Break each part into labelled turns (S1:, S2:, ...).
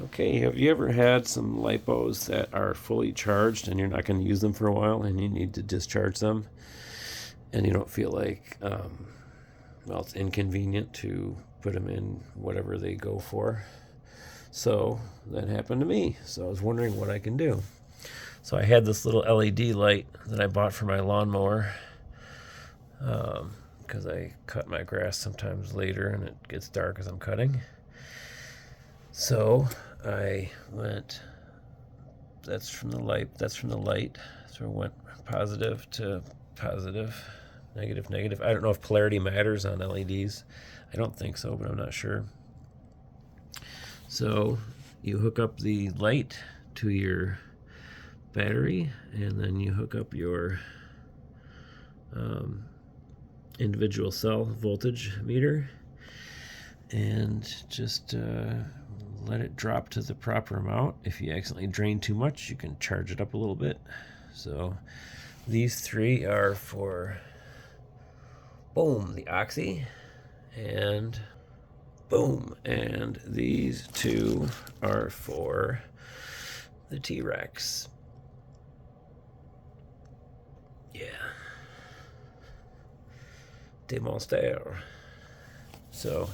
S1: Okay, have you ever had some lipos that are fully charged and you're not going to use them for a while and you need to discharge them and you don't feel like, well, it's inconvenient to put them in whatever they go for? So that happened to me. So I was wondering what I can do. So I had this little LED light that I bought for my lawnmower because I cut my grass sometimes later and it gets dark as I'm cutting. So I went, that's from the light. So I went positive to positive, negative, negative. I don't know if polarity matters on LEDs. I don't think so, but I'm not sure. So you hook up the light to your battery, and then you hook up your individual cell voltage meter, and just let it drop to the proper amount. If you accidentally drain too much, you can charge it up a little bit. So these three are for, boom, the Oxy, and boom, and these two are for the T-Rex. Yeah. De Monster. So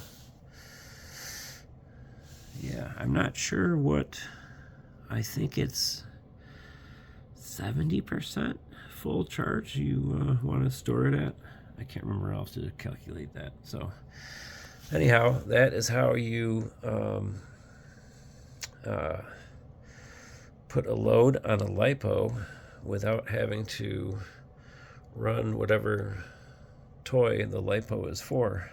S1: yeah, I'm not sure what, I think it's 70% full charge you want to store it at. I can't remember, I'll have to calculate that. So anyhow, that is how you put a load on a lipo without having to run whatever toy the lipo is for.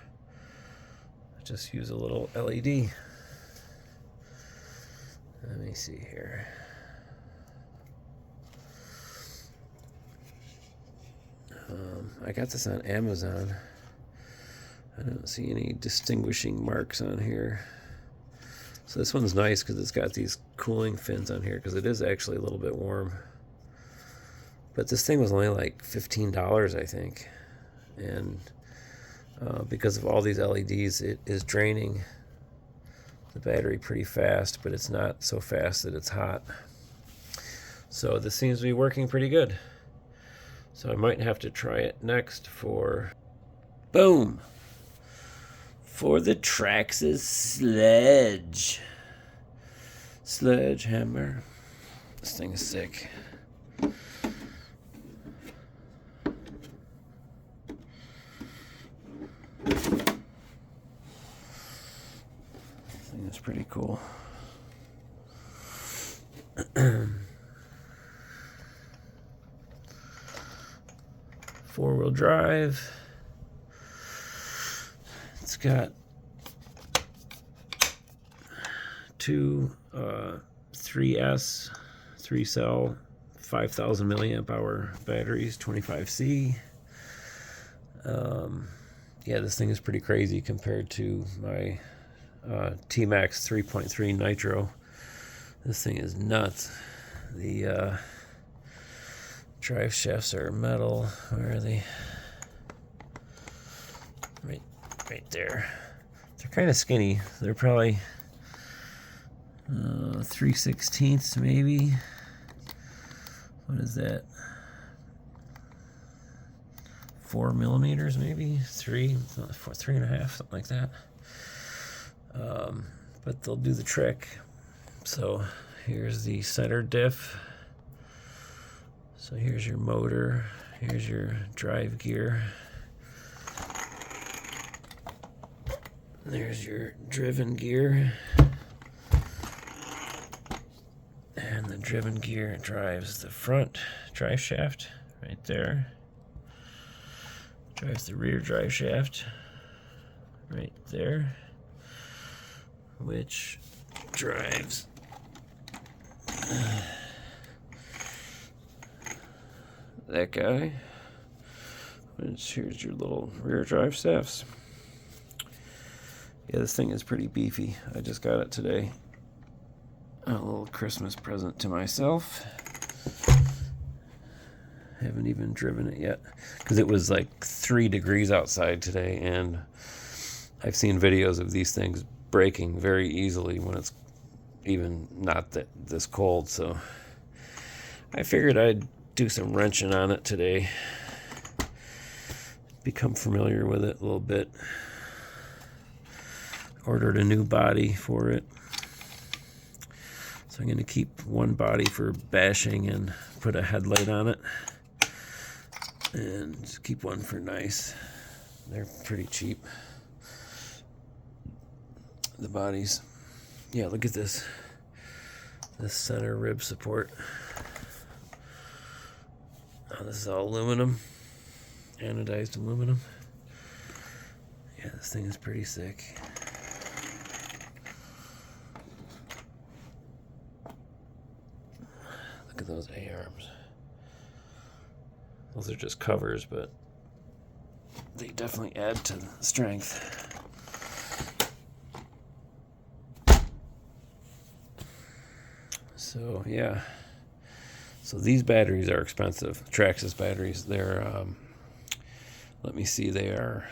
S1: Just use a little LED. Let me see here. I got this on Amazon. I don't see any distinguishing marks on here. So this one's nice because it's got these cooling fins on here, because it is actually a little bit warm. But this thing was only like $15, I think. And because of all these LEDs, it is draining the battery pretty fast, but it's not so fast that it's hot. So this seems to be working pretty good. So I might have to try it next for, boom, for the Traxxas sledgehammer. This thing is sick. This thing is pretty cool. Four-wheel drive. It's got two 3S 3-cell 5,000 milliamp hour batteries, 25C. Yeah, this thing is pretty crazy compared to my T-Max 3.3 Nitro. This thing is nuts. The drive shafts are metal. Where are they? Right there. They're kind of skinny. They're probably 3/16 maybe. What is that? 4 millimeters maybe? 3.5, something like that. But they'll do the trick. So here's the center diff. So here's your motor. Here's your drive gear. There's your driven gear. And the driven gear drives the front drive shaft right there. Drives the rear drive shaft right there, which drives that guy. Which, here's your little rear drive shafts. Yeah, this thing is pretty beefy. I just got it today. A little Christmas present to myself. Haven't even driven it yet because it was like 3 degrees outside today, and I've seen videos of these things breaking very easily when it's even not this cold. So I figured I'd do some wrenching on it today, become familiar with it a little bit. Ordered a new body for it, so I'm going to keep one body for bashing and put a headlight on it, and just keep one for nice. They're pretty cheap, the bodies. Yeah, look at this center rib support. Oh, this is all aluminum, anodized aluminum. Yeah, this thing is pretty sick. Look at those A-arms. Those are just covers, but they definitely add to the strength. So yeah, so these batteries are expensive. Traxxas batteries, they're let me see, they are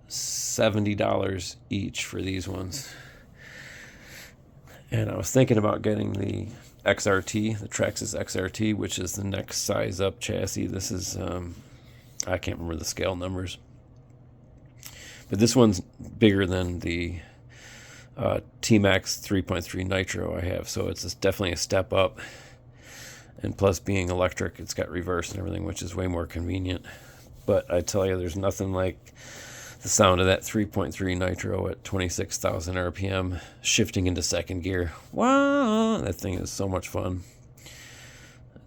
S1: $70 each for these ones. And I was thinking about getting the XRT, the Traxxas XRT, which is the next size up chassis. This is I can't remember the scale numbers, but this one's bigger than the T-Max 3.3 Nitro I have, so it's definitely a step up. And plus, being electric, it's got reverse and everything, which is way more convenient. But I tell you, there's nothing like the sound of that 3.3 Nitro at 26,000 RPM shifting into second gear. Wow, that thing is so much fun.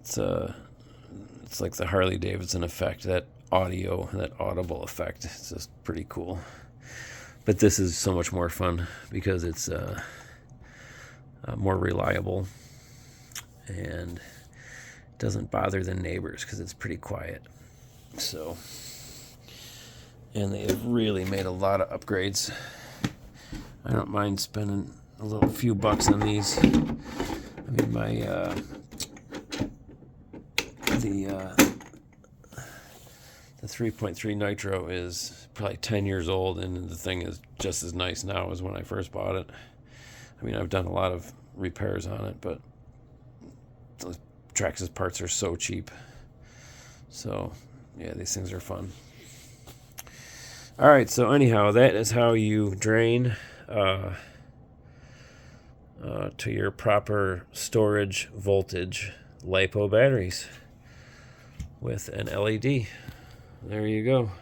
S1: It's like the Harley Davidson effect, that audio, that audible effect. It's just pretty cool. But this is so much more fun because it's more reliable and doesn't bother the neighbors because it's pretty quiet. So, and they have really made a lot of upgrades. I don't mind spending a few bucks on these. I mean, my the 3.3 Nitro is probably 10 years old, and the thing is just as nice now as when I first bought it. I mean, I've done a lot of repairs on it, but the Traxxas parts are so cheap. So, yeah, these things are fun. All right, so anyhow, that is how you drain to your proper storage voltage lipo batteries with an LED. There you go.